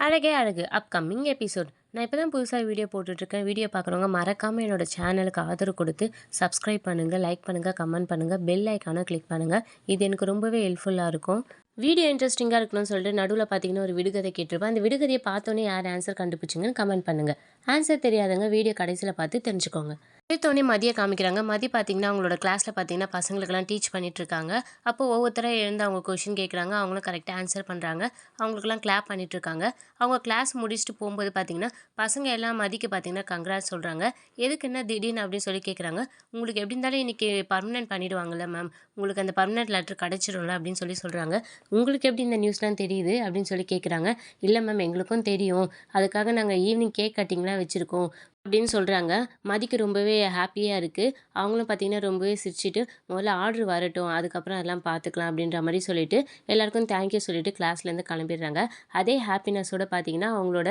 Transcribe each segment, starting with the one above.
அழகே அழகு upcoming episode. நான் இப்போ தான் புதுசாக வீடியோ போட்டுட்ருக்கேன். வீடியோ பார்க்குறவங்க மறக்காமல் என்னோட சேனலுக்கு ஆதரவு கொடுத்து சப்ஸ்கிரைப் பண்ணுங்கள், லைக் பண்ணுங்கள், கமெண்ட் பண்ணுங்கள், பெல் ஐக்கானை கிளிக் பண்ணுங்கள். இது எனக்கு ரொம்பவே ஹெல்ப்ஃபுல்லாக இருக்கும். வீடியோ இன்ட்ரெஸ்டிங்காக இருக்கணும்னு சொல்லிட்டு நடுவில் பார்த்தீங்கன்னா ஒரு விடுகதை கேட்டிருப்பேன். அந்த விடுகதையை பார்த்தோன்னே யார் ஆன்சர் கண்டுபிடிச்சிங்கன்னு கமெண்ட் பண்ணுங்கள். ஆன்சர் தெரியாதவங்க வீடியோ கடைசியில் பார்த்து தெரிஞ்சுக்கோங்க. எடுத்தோடனே மதியம் காமிக்கிறாங்க. மதியம் பார்த்தீங்கன்னா அவங்களோட கிளாஸில் பார்த்தீங்கன்னா பசங்களுக்கெல்லாம் டீச் பண்ணிட்டு இருக்காங்க. அப்போ ஒவ்வொருத்தராக எழுந்து அவங்க கொஷின் கேட்குறாங்க. அவங்களும் கரெக்டாக ஆன்சர் பண்ணுறாங்க. அவங்களுக்குலாம் கிளாப் பண்ணிட்டு இருக்காங்க. அவங்க கிளாஸ் முடிச்சுட்டு போகும்போது பார்த்தீங்கன்னா பசங்க எல்லாம் மதிக்கு பார்த்தீங்கன்னா கங்க்ராட்ஸ் சொல்கிறாங்க. எதுக்கு என்ன திடீர்னு அப்படின்னு சொல்லி கேட்குறாங்க. உங்களுக்கு எப்படி இருந்தாலும் இன்றைக்கி பர்மனெண்ட் பண்ணிடுவாங்கல்ல மேம், உங்களுக்கு அந்த பர்மனெண்ட் லெட்டர் கிடச்சிடும்ல அப்படின்னு சொல்லி சொல்கிறாங்க. உங்களுக்கு எப்படி இந்த நியூஸ்லாம் தெரியுது அப்படின்னு சொல்லி கேட்குறாங்க. இல்லை மேம், எங்களுக்கும் தெரியும், அதுக்காக நாங்கள் ஈவினிங் கேக் கட்டிங்லாம் வச்சுருக்கோம் அப்படின்னு சொல்கிறாங்க. மதிக்கு ரொம்பவே ஹாப்பியாக இருக்குது. அவங்களும் பார்த்திங்கன்னா ரொம்பவே சிரிச்சுட்டு முதல்ல ஆர்டர் வரட்டும், அதுக்கப்புறம் அதெல்லாம் பார்த்துக்கலாம் அப்படின்ற மாதிரி சொல்லிவிட்டு எல்லாருக்கும் தேங்க்யூ சொல்லிவிட்டு கிளாஸ்லேருந்து கிளம்பிடுறாங்க. அதே ஹாப்பினஸோடு பார்த்திங்கன்னா அவங்களோட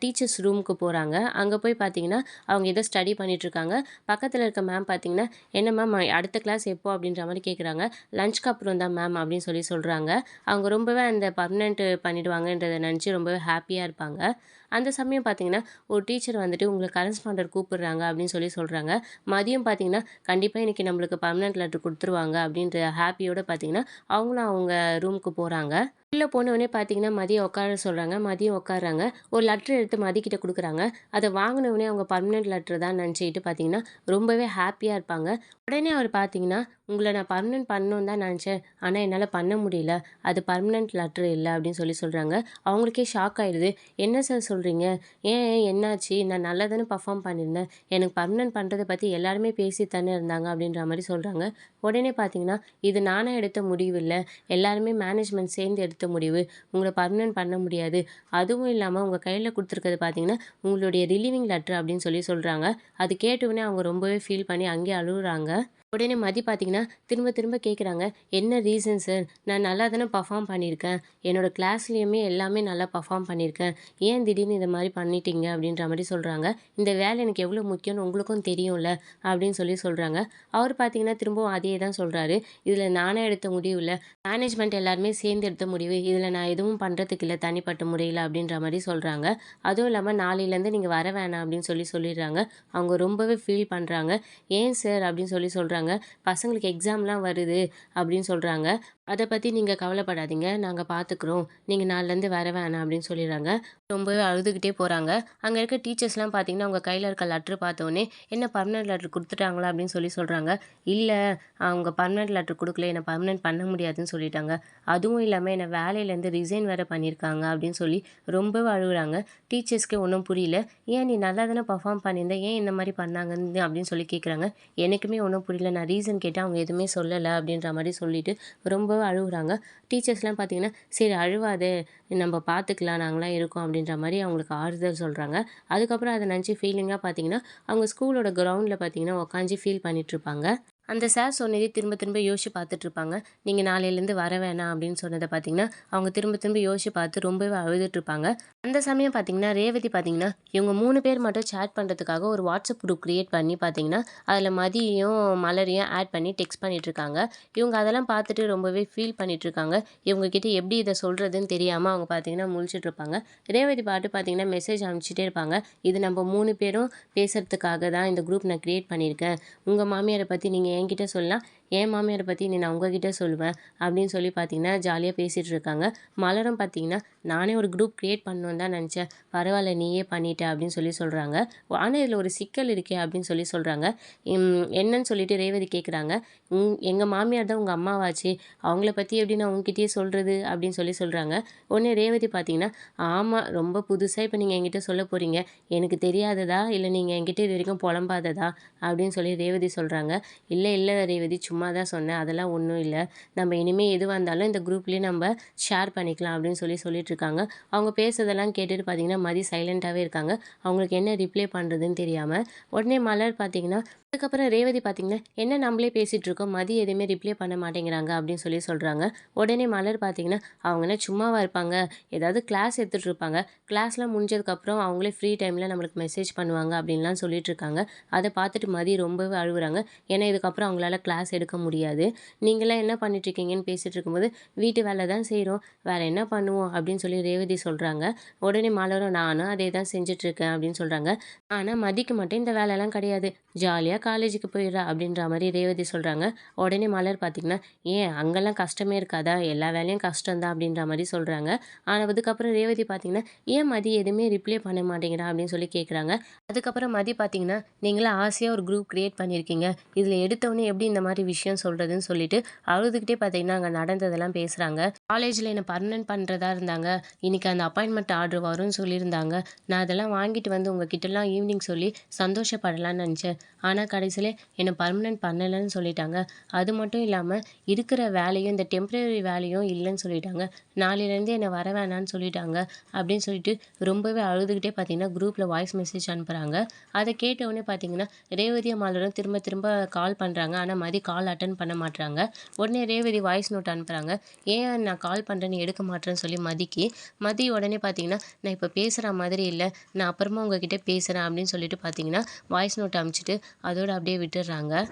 டீச்சர்ஸ் ரூமுக்கு போகிறாங்க. அங்கே போய் பார்த்திங்கன்னா அவங்க ஏதோ ஸ்டடி பண்ணிகிட்ருக்காங்க. பக்கத்தில் இருக்க மேம் பார்த்திங்கன்னா என்ன மேம் அடுத்த கிளாஸ் எப்போ அப்படின்ற மாதிரி கேட்குறாங்க. லஞ்சுக்கு அப்புறம் தான் மேம் அப்படின்னு சொல்லி சொல்கிறாங்க. அவங்க ரொம்பவே அந்த பர்மனெண்ட் பண்ணிவிடுவாங்கன்றதை நினச்சி ரொம்பவே ஹாப்பியாக இருப்பாங்க. அந்த சமயம் பார்த்திங்கன்னா ஒரு டீச்சர் வந்துட்டு உங்களை கரஸ்பாண்டர் கூப்பிடுறாங்க அப்படின்னு சொல்லி சொல்கிறாங்க. மதியம் பார்த்திங்கன்னா கண்டிப்பாக இன்றைக்கி நம்மளுக்கு பர்மனெண்ட் லெட்டர் கொடுத்துருவாங்க அப்படின்ற ஹாப்பியோடு பார்த்திங்கன்னா அவங்களும் அவங்க ரூமுக்கு போகிறாங்க. உள்ளே போனவொடனே பார்த்தீங்கன்னா மதியம் உட்கார சொல்கிறாங்க. மதியம் உட்கார்றாங்க. ஒரு லெட்ரு எடுத்து மதிக்கிட்ட கொடுக்குறாங்க. அதை வாங்கினவுடனே அவங்க பர்மனெண்ட் லெட்ரு தான் நினச்சிக்கிட்டு பார்த்தீங்கன்னா ரொம்பவே ஹாப்பியாக இருப்பாங்க. உடனே அவர் பார்த்தீங்கன்னா உங்களை நான் பர்மனெண்ட் பண்ணணுன்னு தான் நினச்சேன், ஆனால் என்னால் பண்ண முடியல, அது பர்மனெண்ட் லெட்ரு இல்லை அப்படின்னு சொல்லி சொல்கிறாங்க. அவங்களுக்கே ஷாக் ஆகிடுது. என்ன சார் சொல்கிறீங்க, ஏன் என்னாச்சு, நான் நல்லா தானே பர்ஃபார்ம் பண்ணியிருந்தேன், எனக்கு பர்மனெண்ட் பண்ணுறதை பற்றி எல்லாருமே பேசி தானே இருந்தாங்க அப்படின்ற மாதிரி சொல்கிறாங்க. உடனே பார்த்தீங்கன்னா இது நானாக எடுத்த முடிவு இல்லை, எல்லாருமே மேனேஜ்மெண்ட் சேர்ந்து எடுத்த முடிவு, உங்களை பர்மனெண்ட் பண்ண முடியாது, அதுவும் இல்லாமல் உங்கள் கையில் கொடுத்துருக்கிறது பார்த்தீங்கன்னா உங்களுடைய ரிலீவிங் லெட்ரு அப்படின்னு சொல்லி சொல்கிறாங்க. அது கேட்டவுடனே அவங்க ரொம்பவே ஃபீல் பண்ணி அங்கேயே அழுகுறாங்க. உடனே மதி பார்த்தீங்கன்னா திரும்ப திரும்ப கேட்குறாங்க. என்ன ரீசன் சார், நான் நல்லா தானே பர்ஃபார்ம் பண்ணியிருக்கேன், என்னோடய கிளாஸ்லேயுமே எல்லாமே நல்லா பர்ஃபார்ம் பண்ணியிருக்கேன், ஏன் திடீர்னு இந்த மாதிரி பண்ணிட்டீங்க அப்படின்ற மாதிரி சொல்கிறாங்க. இந்த வேலை எனக்கு எவ்வளோ முக்கியம்னு உங்களுக்கும் தெரியும்ல அப்படின்னு சொல்லி சொல்கிறாங்க. அவர் பார்த்தீங்கன்னா திரும்பவும் அதே தான் சொல்கிறாரு. இதில் நானே எடுத்த முடிவு இல்லை, மேனேஜ்மெண்ட் எல்லாருமே சேர்ந்து எடுத்த முடிவு, இதில் நான் எதுவும் பண்ணுறதுக்கு இல்லை தனிப்பட்ட முறையில் அப்படின்ற மாதிரி சொல்கிறாங்க. அதுவும் இல்லாமல் நாளையிலேருந்து நீங்கள் வர வேணாம் அப்படின்னு சொல்லி சொல்லிடுறாங்க. அவங்க ரொம்பவே ஃபீல் பண்ணுறாங்க. ஏன் சார் அப்படின்னு சொல்லி சொல்கிறாங்க. பசங்களுக்கு எக்ஸாம்லாம் வருது அப்படின்னு சொல்கிறாங்க. அதை பற்றி நீங்கள் கவலைப்படாதீங்க, நாங்கள் பார்த்துக்குறோம், நீங்கள் நாளிலேருந்து வர வேணாம் அப்படின்னு சொல்லிடுறாங்க. ரொம்பவே அழுதுகிட்டே போகிறாங்க. அங்கே இருக்க டீச்சர்ஸ்லாம் பார்த்தீங்கன்னா அவங்க கையில் இருக்க லெட்ரு பார்த்தோன்னே என்ன பர்மனெண்ட் லெட்ரு கொடுத்துட்டாங்களா அப்படின்னு சொல்லி சொல்கிறாங்க. இல்லை, அவங்க பர்மனெண்ட் லெட்ரு கொடுக்கல, என்னை பர்மனெண்ட் பண்ண முடியாதுன்னு சொல்லிட்டாங்க, அதுவும் இல்லாமல் என்னை வேலையிலேருந்து ரிசைன் வேறு பண்ணியிருக்காங்க அப்படின்னு சொல்லி ரொம்பவே அழுகுறாங்க. டீச்சர்ஸ்க்கே ஒன்றும் புரியல. ஏன் நீ நல்லா தானே பர்ஃபார்ம் பண்ணியிருந்தேன், ஏன் இந்த மாதிரி பண்ணாங்கன்னு அப்படின்னு சொல்லி கேட்குறாங்க. எனக்குமே ஒன்றும் புரியல, நான் ரீசன் கேட்டால் அவங்க எதுவுமே சொல்லலை அப்படின்ற மாதிரி சொல்லிட்டு ரொம்பவே அழுகுறாங்க. டீச்சர்ஸ்லாம் பார்த்தீங்கன்னா சரி அழுவாதே, நம்ம பார்த்துக்கலாம், நாங்களாம் இருக்கோம் அப்படின்ற மாதிரி அவங்களுக்கு ஆறுதல் சொல்கிறாங்க. அதுக்கப்புறம் அதை நினச்சி ஃபீலிங்காக பார்த்தீங்கன்னா அவங்க ஸ்கூலோட கிரவுண்டில் பார்த்தீங்கன்னா உட்காந்து ஃபீல் பண்ணிகிட்ருப்பாங்க. அந்த சார் சொன்னதே திரும்ப திரும்ப யோசிச்சு பார்த்துட்ருப்பாங்க. நீங்கள் நாளையிலேருந்து வர வேணாம் அப்படின்னு சொன்னதை பார்த்தீங்கன்னா அவங்க திரும்ப திரும்ப யோசிச்சு பார்த்து ரொம்பவே அழுதுட்ருப்பாங்க. அந்த சமயம் பார்த்தீங்கன்னா ரேவதி பார்த்தீங்கன்னா இவங்க 3 பேர் மட்டும் சேட் பண்ணுறதுக்காக ஒரு வாட்ஸ்அப் குரூப் க்ரியேட் பண்ணி பார்த்தீங்கன்னா அதில் மதியும் மலரையும் ஆட் பண்ணி டெக்ஸ்ட் பண்ணிகிட்ருக்காங்க. இவங்க அதெல்லாம் பார்த்துட்டு ரொம்பவே ஃபீல் பண்ணிகிட்ருக்காங்க. இவங்ககிட்ட எப்படி இதை சொல்கிறதுன்னு தெரியாமல் அவங்க பார்த்தீங்கன்னா முழிச்சிட்ருப்பாங்க. ரேவதி பாட்டு பார்த்தீங்கன்னா மெசேஜ் அனுப்பிச்சிட்டே இருப்பாங்க. இது நம்ம 3 பேரும் பேசுகிறதுக்காக தான் இந்த குரூப் நான் க்ரியேட் பண்ணியிருக்கேன், உங்கள் மாமியாரை பற்றி நீங்கள் என்கிட்ட சொல்லலாம், என் மாமியாரை பற்றி நான் உங்ககிட்ட சொல்லுவேன் அப்படின்னு சொல்லி பார்த்தீங்கன்னா ஜாலியாக பேசிகிட்டு இருக்காங்க. மலரும் பார்த்தீங்கன்னா நானே ஒரு குரூப் க்ரியேட் பண்ணணுன்னு தான் நினச்சேன், பரவாயில்ல நீயே பண்ணிட்ட அப்படின்னு சொல்லி சொல்கிறாங்க. ஆனால் இதில் ஒரு சிக்கல் இருக்கே அப்படின்னு சொல்லி சொல்கிறாங்க. என்னன்னு சொல்லிட்டு ரேவதி கேட்குறாங்க. எங்கள் மாமியார் தான் உங்கள் அம்மாவாச்சு, அவங்கள பற்றி எப்படி நான் உங்ககிட்டயே சொல்கிறது அப்படின்னு சொல்லி சொல்கிறாங்க. உடனே ரேவதி பார்த்தீங்கன்னா ஆமாம், ரொம்ப புதுசாக இப்போ நீங்கள் என்கிட்ட சொல்ல போகிறீங்க, எனக்கு தெரியாததா இல்லை நீங்கள் என்கிட்ட இது வரைக்கும் புலம்பாததா அப்படின்னு சொல்லி ரேவதி சொல்கிறாங்க. இல்லை இல்லை ரேவதி, சும்மா தான் சொன்னேன், அதெல்லாம் ஒன்றும் இல்லை, நம்ம இனிமேல் எதுவாக இருந்தாலும் இந்த குரூப்லேயே நம்ம ஷேர் பண்ணிக்கலாம் அப்படின்னு சொல்லிட்டுருக்காங்க. அவங்க பேசுறதெல்லாம் கேட்டுட்டு பார்த்தீங்கன்னா மதி சைலண்ட்டாகவே இருக்காங்க. அவங்களுக்கு என்ன ரிப்ளை பண்ணுறதுன்னு தெரியாமல். உடனே மலர் பார்த்தீங்கன்னா அதுக்கப்புறம் ரேவதி பார்த்தீங்கன்னா என்ன நம்மளே பேசிகிட்டு இருக்கோம், மதி எதுவுமே ரிப்ளை பண்ண மாட்டேங்கிறாங்க அப்படின்னு சொல்லி சொல்கிறாங்க. உடனே மலர் பார்த்தீங்கன்னா அவங்க என்ன சும்மாவாக இருப்பாங்க, ஏதாவது கிளாஸ் எடுத்துகிட்டு இருப்பாங்க, கிளாஸ்லாம் முடிஞ்சதுக்கப்புறம் அவங்களே ஃப்ரீ டைமில் நம்மளுக்கு மெசேஜ் பண்ணுவாங்க அப்படின்லாம் சொல்லிட்டு இருக்காங்க. அதை பார்த்துட்டு மதி ரொம்பவே அழுகுறாங்க. ஏன்னா இதுக்கப்புறம் அவங்களால கிளாஸ் எடுக்க முடியாது. நீங்களாம் என்ன பண்ணிட்டுருக்கீங்கன்னு பேசிட்டு இருக்கும்போது, "வீட்டு வேலை தான் செய்றோம். வேற என்ன பண்ணுவோம்?" அப்படின்னு சொல்லி ரேவதி சொல்றாங்க. உடனே மலரும், "நானும் அதே தான் செஞ்சுட்டுருக்கேன்" அப்படின்னு சொல்றாங்க. ஆனா மதிக்கு மட்டும் இந்த வேலைலாம் கிடையாது. ஜாலியா காலேஜுக்கு போயிடுறா அப்படின்ற மாரி ரேவதி சொல்றாங்க. உடனே மலர் பார்த்தீங்கன்னா, "ஏன் அங்கலாம் கஷ்டமே இருக்காதா? எல்லா வேலையும் கஷ்டம் தான்" அப்படின்ற மாரி சொல்றாங்க. ஆனா அதுக்கப்புறம் ரேவதி பார்த்தீங்கன்னா, "ஏன் மதி எதுவுமே ரிப்ளை பண்ண மாட்டேங்கிறா?" அப்படின்னு சொல்லி கேட்குறாங்க. அதுக்கப்புறம் மதி பார்த்தீங்கன்னா, "நீங்கலாம் ஆசையா ஒரு குரூப் கிரியேட் பண்ணியிருக்கீங்க. இதில எடுத்தோனே எப்படி இந்த மாரி விஷயம் சொல்றதுன்னு" சொல்லிட்டு அழுதுகிட்டே பார்த்தீங்கன்னா, அங்க நடந்ததெல்லாம் பேசுறாங்க. "காலேஜ்ல என்ன பர்மனன்ட் பண்றதா இருந்தாங்க. இன்னைக்கு அந்த அப்பாயின்ட்மென்ட் ஆர்டர் வரும்னு சொல்லியிருந்தாங்க. நான் அதெல்லாம் வாங்கிட்டு வந்து உங்ககிட்டலாம் ஈவினிங் சொல்லி சந்தோஷப்படலான்னு நெனச்சேன். ஆனா கடைசில என்ன பர்மனன்ட் பண்ணலன்னு சொல்லிட்டாங்க. அது மட்டும் இல்லாம இருக்கிற வேலையும் இந்த டெம்பரரி வேலையும் இல்லன்னு சொல்லிட்டாங்க. நாளையிலேருந்து என்ன வர வேணான்னு சொல்லிட்டாங்க." அப்படின்னு சொல்லிட்டு ரொம்பவே அழுதுகிட்டே பார்த்தீங்கன்னா, குரூப்ல வாய்ஸ் மெசேஜ் அனுப்புறாங்க. அத கேட்ட உடனே பார்த்தீங்கன்னா, ரேவதியும் மலரும் திரும்ப திரும்ப கால் பண்றாங்க. ஆனா மதி கால் அட்டெண்ட் பண்ண மாட்றாங்க. உடனே ரேவதி வாய்ஸ் நோட் அனுப்புறாங்க. "ஏன் நான் கால் பண்றேன் நீ எடுக்க மாட்றன்னு" சொல்லி மதிக்கு. மதி உடனே பார்த்தீங்கன்னா, "நான் இப்ப பேசுற மாதிரி இல்ல. நான் அப்புறமா உங்ககிட்ட பேசுறேன்" அப்படின்னு சொல்லிட்டு பார்த்தீங்கன்னா, வாய்ஸ் நோட் அனுப்பிச்சுட்டு அதோட அப்படியே விட்டுர்றாங்க.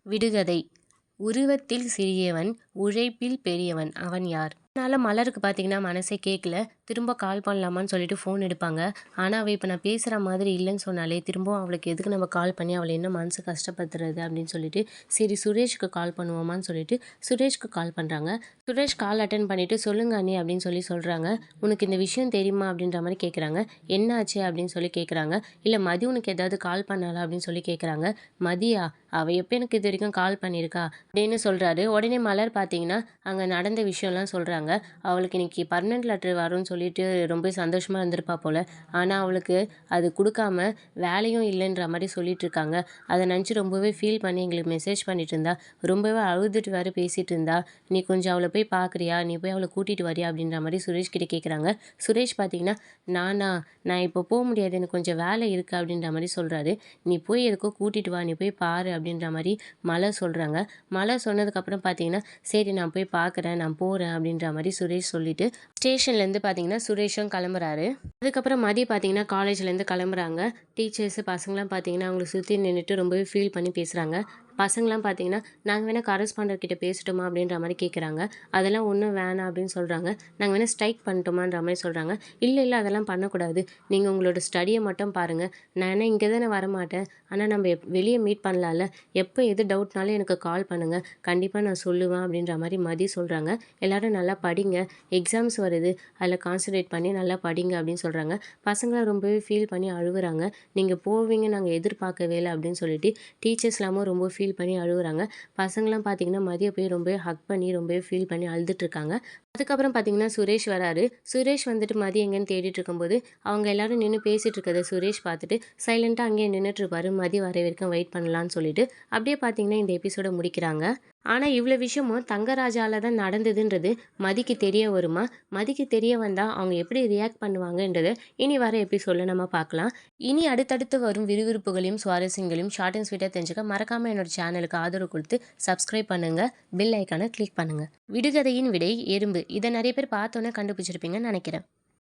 விடுகதை: உருவத்தில் சிறியவன், உழைப்பில் பெரியவன். அவன் யார்? அதனால மலருக்கு பார்த்தீங்கன்னா மனசே கேட்கல. திரும்ப கால் பண்ணலாமான்னு சொல்லிட்டு ஃபோன் எடுப்பாங்க. ஆனா, அவ இப்ப நான் பேசுற மாதிரி இல்லன்னு சொன்னாலே, திரும்பவும் அவளுக்கு எதுக்கு நம்ம கால் பண்ணி அவள இன்னும் மனசு கஷ்டப்படுத்துறது அப்படின்னு சொல்லிட்டு, சரி சுரேஷ்க்கு கால் பண்ணுவோமான்னு சொல்லிட்டு சுரேஷ்க்கு கால் பண்றாங்க. சுரேஷ் கால் அட்டெண்ட் பண்ணிட்டு, "சொல்லுங்க அண்ணி" அப்படின்னு சொல்லி சொல்றாங்க. "உனக்கு இந்த விஷயம் தெரியுமா?" அப்படின்ற மாரி கேட்குறாங்க. "என்ன ஆச்சு?" அப்படின்னு சொல்லி கேட்குறாங்க. "இல்ல மதி உனக்கு ஏதாவது கால் பண்ணாளா?" அப்படின்னு சொல்லி கேட்குறாங்க. "மதியா? அவ எப்ப எனக்கு இதுவரைக்கும் கால் பண்ணியிருக்கா?" அப்படின்னு சொல்றாரு. உடனே மலர் பார்த்தீங்கன்னா, அங்க நடந்த விஷயம்லாம் சொல்றாங்க. அவளுக்கு இன்னைக்கு பர்மனன்ட் லெட்டர் வரும்னு சொல்லிட்டு ரொம்ப சந்தோஷமா இருந்திருப்பா போல. ஆனா அவளுக்கு அது குடுக்காம வேலையும் இல்லைன்ற மாரி சொல்லிட்டு இருக்காங்க. அத நினச்சு ரொம்பவே ஃபீல் பண்ணி எங்களுக்கு மெசேஜ் பண்ணிட்டு இருந்தா. ரொம்பவே அழுதுட்டு வேற பேசிட்டு இருந்தா. "நீ கொஞ்சம் அவள போய் பார்க்குறியா? நீ போய் அவள கூட்டிட்டு வரியா?" அப்படின்ற மாரி சுரேஷ் கிட்ட கேட்குறாங்க. சுரேஷ் பார்த்தீங்கன்னா, "நானா? நான் இப்போ முடியாது. எனக்கு கொஞ்சம் வேலை இருக்கு" அப்படின்ற மாரி சொல்றாரு. "நீ போய் எதுக்கோ கூட்டிட்டு வா. நீ போய் பாரு" அப்படின்ற மாரி மலர் சொல்றாங்க. மலர் சொன்னதுக்கப்புறம் பார்த்தீங்கன்னா, "சரி நான் போய் பார்க்குறேன். நான் போறேன்" அப்படின்ற மாரி சுரேஷ் சொல்லிட்டு, ஸ்டேஷன்லேருந்து பார்த்தீங்கன்னா சுரேஷும் கிளம்புறாரு. அதுக்கப்புறம் மதி பார்த்தீங்கன்னா காலேஜ்லேருந்து கிளம்புறாங்க. டீச்சர்ஸு பசங்கலாம் பார்த்தீங்கன்னா, அவங்கள சுத்தி நின்னுட்டு ரொம்பவே ஃபீல் பண்ணி பேசுறாங்க. பசங்கலாம் பார்த்தீங்கன்னா, "நாங்க வேணா கரஸ்பாண்டன்ட் கிட்ட பேசட்டுமா?" அப்படின்ற மாரி கேட்குறாங்க. "அதெல்லாம் ஒண்ணும் வேணாம்" அப்படின்னு சொல்றாங்க. "நாங்க வேணா ஸ்ட்ரைக் பண்ணட்டுமான்ற" மாரி சொல்றாங்க. "இல்ல, இல்ல அதெல்லாம் பண்ணக்கூடாது. நீங்க உங்களோட ஸ்டடிய மட்டும் பாருங்க. நான் என்ன இங்க தானே வரமாட்டேன். ஆனா நம்ம வெளிய மீட் பண்ணலாம்ல. எப்போ எது டவுட்னாலும் எனக்கு கால் பண்ணுங்க. கண்டிப்பா நான் சொல்லுவேன்" அப்படின்ற மாரி மதி சொல்றாங்க. "எல்லாரும் நல்லா படிங்க. எக்ஸாம்ஸ் வருது. அதில கான்சன்ட்ரேட் பண்ணி நல்லா படிங்க" அப்படின்னு சொல்றாங்க. பசங்கலாம் ரொம்பவே ஃபீல் பண்ணி அழுவுறாங்க. "நீங்க போவீங்கன்னு நாங்க எதிர்பார்க்கவே இல்ல" அப்படின்னு சொல்லிட்டு டீச்சர்ஸ்லாமும் ரொம்ப ஃபீல் பண்ணி அழுவுறாங்க. பசங்கலாம் பார்த்தீங்கன்னா, மதிய போய் ரொம்பவே ஹக் பண்ணி ரொம்பவே ஃபீல் பண்ணி அழுதுட்டுருக்காங்க. அதுக்கப்புறம் பார்த்தீங்கன்னா, சுரேஷ் வராரு. சுரேஷ் வந்துட்டு மதி எங்கேன்னு தேடிட்டு இருக்கும்போது, அவங்க எல்லாரும் நின்னு பேசிட்டு இருக்கத சுரேஷ் பார்த்துட்டு, சைலன்ட்டா அங்கேயே நின்னுட்டுருப்பாரு. மதி வர வரைக்கும் வெயிட் பண்ணலான்னு சொல்லிட்டு. அப்படியே பார்த்தீங்கன்னா, இந்த எபிசோட முடிக்கிறாங்க. ஆனா, இவ்ளோ விஷயமும் தங்கராஜால தான் நடந்ததுன்றது மதிக்கு தெரிய வருமா? மதிக்கு தெரிய வந்தா அவங்க எப்படி ரியாக்ட் பண்ணுவாங்கன்றத இனி வர எபிசோட்ல நம்ம பார்க்கலாம். இனி அடுத்தடுத்து வரும் விறுவிறுப்புகளையும், சுவாரஸ்யங்களையும் ஷார்ட் அண்ட் ஸ்வீட்டா தெரிஞ்சுக்க மறக்காம என்னோட சேனலுக்கு ஆதரவு குடுத்து சப்ஸ்கிரைப் பண்ணுங்க. பெல் ஐகான கிளிக் பண்ணுங்க. விடுகதையின் விடை எறும்பு. இத நெறைய பேர் பார்த்தோனே கண்டுபிடிச்சிருப்பீங்கன்னு நெனைக்கிறேன்.